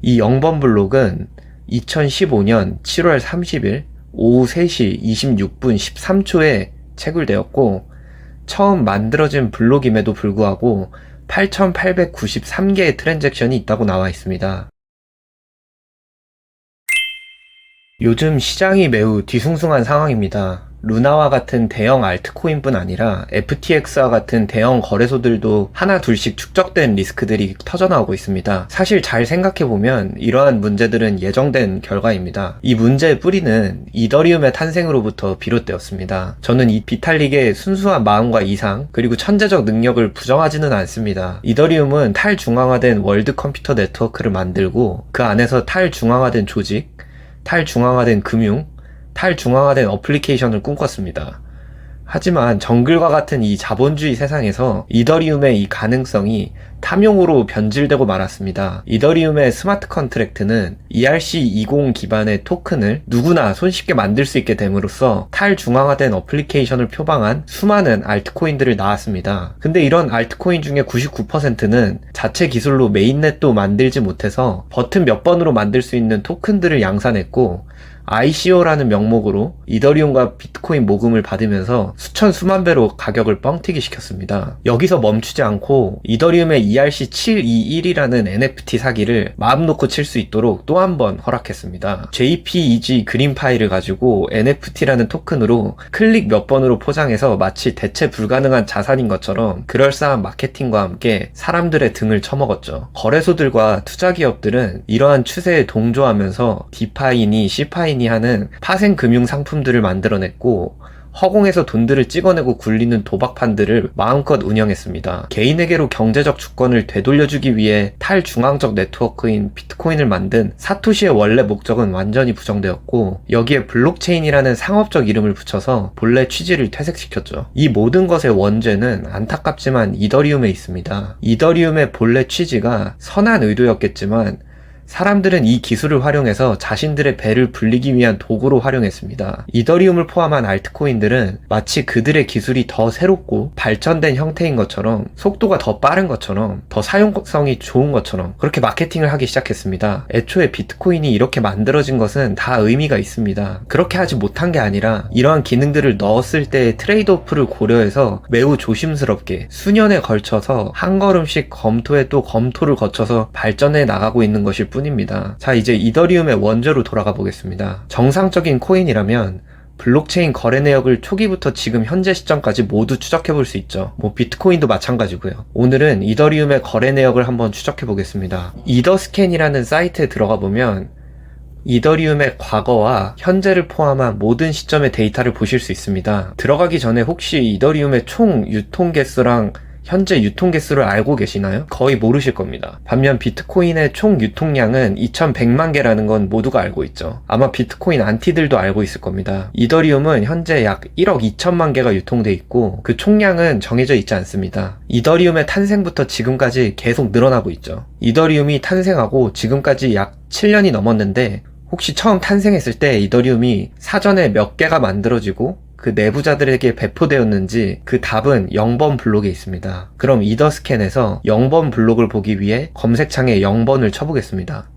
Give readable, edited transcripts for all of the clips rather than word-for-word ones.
이 0번 블록은 2015년 7월 30일 오후 3시 26분 13초에 채굴되었고, 처음 만들어진 블록임에도 불구하고 8,893개의 트랜잭션이 있다고 나와 있습니다. 요즘 시장이 매우 뒤숭숭한 상황입니다. 루나와 같은 대형 알트코인뿐 아니라 FTX와 같은 대형 거래소들도 하나 둘씩 축적된 리스크들이 터져나오고 있습니다. 사실 잘 생각해보면 이러한 문제들은 예정된 결과입니다. 이 문제의 뿌리는 이더리움의 탄생으로부터 비롯되었습니다. 저는 이 비탈릭의 순수한 마음과 이상, 그리고 천재적 능력을 부정하지는 않습니다. 이더리움은 탈중앙화된 월드 컴퓨터 네트워크를 만들고 그 안에서 탈중앙화된 조직, 탈중앙화된 금융, 탈중앙화된 어플리케이션을 꿈꿨습니다. 하지만 정글과 같은 이 자본주의 세상에서 이더리움의 이 가능성이 탐욕으로 변질되고 말았습니다. 이더리움의 스마트 컨트랙트는 ERC20 기반의 토큰을 누구나 손쉽게 만들 수 있게 됨으로써 탈중앙화된 어플리케이션을 표방한 수많은 알트코인들을 낳았습니다. 근데 이런 알트코인 중에 99%는 자체 기술로 메인넷도 만들지 못해서 버튼 몇 번으로 만들 수 있는 토큰들을 양산했고, ICO라는 명목으로 이더리움과 비트코인 모금을 받으면서 수천 수만 배로 가격을 뻥튀기 시켰습니다. 여기서 멈추지 않고 이더리움의 ERC721이라는 NFT 사기를 마음 놓고 칠 수 있도록 또 한 번 허락했습니다. JPEG 그린 파일을 가지고 NFT라는 토큰으로 클릭 몇 번으로 포장해서 마치 대체 불가능한 자산인 것처럼 그럴싸한 마케팅과 함께 사람들의 등을 쳐먹었죠. 거래소들과 투자기업들은 이러한 추세에 동조하면서 디파이니, 시파이니 하는 파생 금융 상품들을 만들어냈고, 허공에서 돈들을 찍어내고 굴리는 도박판들을 마음껏 운영했습니다. 개인에게로 경제적 주권을 되돌려주기 위해 탈중앙적 네트워크인 비트코인을 만든 사토시의 원래 목적은 완전히 부정되었고, 여기에 블록체인이라는 상업적 이름을 붙여서 본래 취지를 퇴색시켰죠. 이 모든 것의 원죄는 안타깝지만 이더리움에 있습니다. 이더리움의 본래 취지가 선한 의도였겠지만 사람들은 이 기술을 활용해서 자신들의 배를 불리기 위한 도구로 활용했습니다. 이더리움을 포함한 알트코인들은 마치 그들의 기술이 더 새롭고 발전된 형태인 것처럼, 속도가 더 빠른 것처럼, 더 사용성이 좋은 것처럼 그렇게 마케팅을 하기 시작했습니다. 애초에 비트코인이 이렇게 만들어진 것은 다 의미가 있습니다. 그렇게 하지 못한 게 아니라 이러한 기능들을 넣었을 때의 트레이드오프를 고려해서 매우 조심스럽게 수년에 걸쳐서 한 걸음씩 검토에 또 검토를 거쳐서 발전해 나가고 있는 것일 뿐입니다. 자, 이제 이더리움의 원조로 돌아가 보겠습니다. 정상적인 코인이라면 블록체인 거래 내역을 초기부터 지금 현재 시점까지 모두 추적해 볼 수 있죠. 비트코인도 마찬가지고요. 오늘은 이더리움의 거래 내역을 한번 추적해 보겠습니다. 이더스캔이라는 사이트에 들어가 보면 이더리움의 과거와 현재를 포함한 모든 시점의 데이터를 보실 수 있습니다. 들어가기 전에 혹시 이더리움의 총 유통 개수랑 현재 유통 개수를 알고 계시나요? 거의 모르실 겁니다. 반면 비트코인의 총 유통량은 2100만 개라는 건 모두가 알고 있죠. 아마 비트코인 안티들도 알고 있을 겁니다. 이더리움은 현재 약 1억 2천만 개가 유통돼 있고 그 총량은 정해져 있지 않습니다. 이더리움의 탄생부터 지금까지 계속 늘어나고 있죠. 이더리움이 탄생하고 지금까지 약 7년이 넘었는데, 혹시 처음 탄생했을 때 이더리움이 사전에 몇 개가 만들어지고 그 내부자들에게 배포되었는지 그 답은 0번 블록에 있습니다. 그럼 이더스캔에서 0번 블록을 보기 위해 검색창에 0번을 쳐보겠습니다.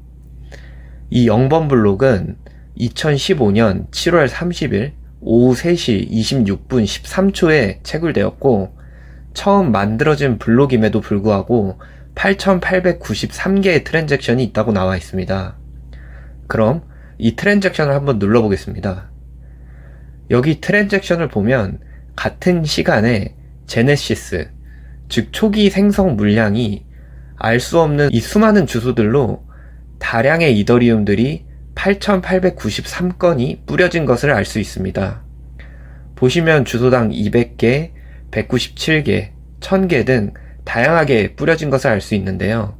이 0번 블록은 2015년 7월 30일 오후 3시 26분 13초에 채굴되었고, 처음 만들어진 블록임에도 불구하고 8,893개의 트랜잭션이 있다고 나와 있습니다. 그럼 이 트랜잭션을 한번 눌러보겠습니다. 여기 트랜잭션을 보면 같은 시간에 제네시스, 즉 초기 생성 물량이 알 수 없는 이 수많은 주소들로 다량의 이더리움들이 8,893건이 뿌려진 것을 알 수 있습니다. 보시면 주소당 200개, 197개, 1000개 등 다양하게 뿌려진 것을 알 수 있는데요.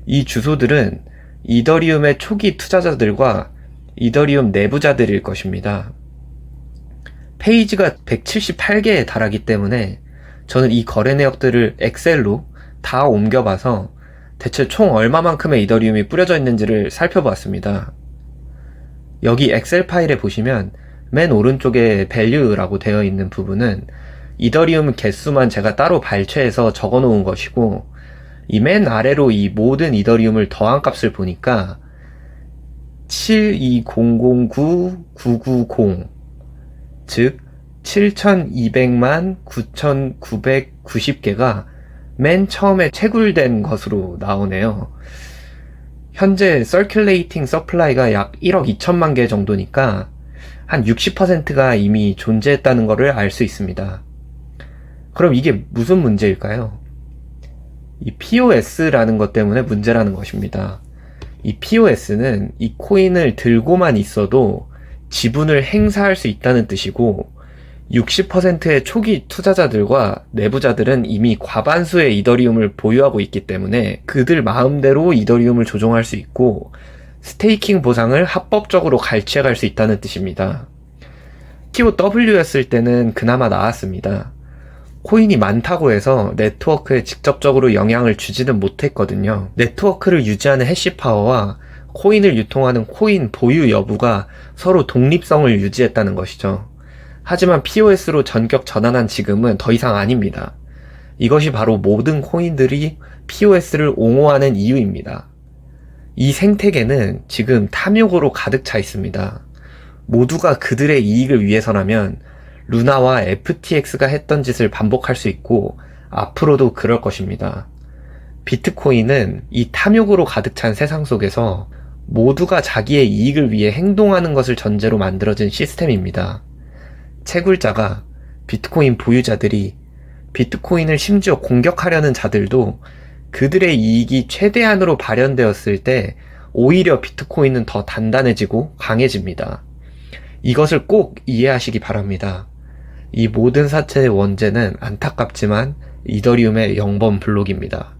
이 주소들은 이더리움의 초기 투자자들과 이더리움 내부자들일 것입니다. 페이지가 178개에 달하기 때문에 저는 이 거래 내역들을 엑셀로 다 옮겨봐서 대체 총 얼마만큼의 이더리움이 뿌려져 있는지를 살펴보았습니다. 여기 엑셀 파일에 보시면 맨 오른쪽에 value라고 되어 있는 부분은 이더리움 개수만 제가 따로 발췌해서 적어 놓은 것이고, 이 맨 아래로 이 모든 이더리움을 더한 값을 보니까 720099990, 즉 7200만 9990개가 맨 처음에 채굴된 것으로 나오네요. 현재 서큘레이팅 서플라이가 약 1억 2천만 개 정도니까 한 60%가 이미 존재했다는 것을 알 수 있습니다. 그럼 이게 무슨 문제일까요? 이 POS라는 것 때문에 문제라는 것입니다. 이 POS는 이 코인을 들고만 있어도 지분을 행사할 수 있다는 뜻이고, 60%의 초기 투자자들과 내부자들은 이미 과반수의 이더리움을 보유하고 있기 때문에 그들 마음대로 이더리움을 조종할 수 있고, 스테이킹 보상을 합법적으로 갈취해갈 수 있다는 뜻입니다. TOW였을 때는 그나마 나았습니다. 코인이 많다고 해서 네트워크에 직접적으로 영향을 주지는 못했거든요. 네트워크를 유지하는 해시파워와 코인을 유통하는 코인 보유 여부가 서로 독립성을 유지했다는 것이죠. 하지만 POS로 전격 전환한 지금은 더 이상 아닙니다. 이것이 바로 모든 코인들이 POS를 옹호하는 이유입니다. 이 생태계는 지금 탐욕으로 가득 차 있습니다. 모두가 그들의 이익을 위해서라면 루나와 FTX가 했던 짓을 반복할 수 있고 앞으로도 그럴 것입니다. 비트코인은 이 탐욕으로 가득 찬 세상 속에서 모두가 자기의 이익을 위해 행동하는 것을 전제로 만들어진 시스템입니다. 채굴자가, 비트코인 보유자들이, 비트코인을 심지어 공격하려는 자들도 그들의 이익이 최대한으로 발현되었을 때 오히려 비트코인은 더 단단해지고 강해집니다. 이것을 꼭 이해하시기 바랍니다. 이 모든 사체의 원죄는 안타깝지만 이더리움의 0번 블록입니다.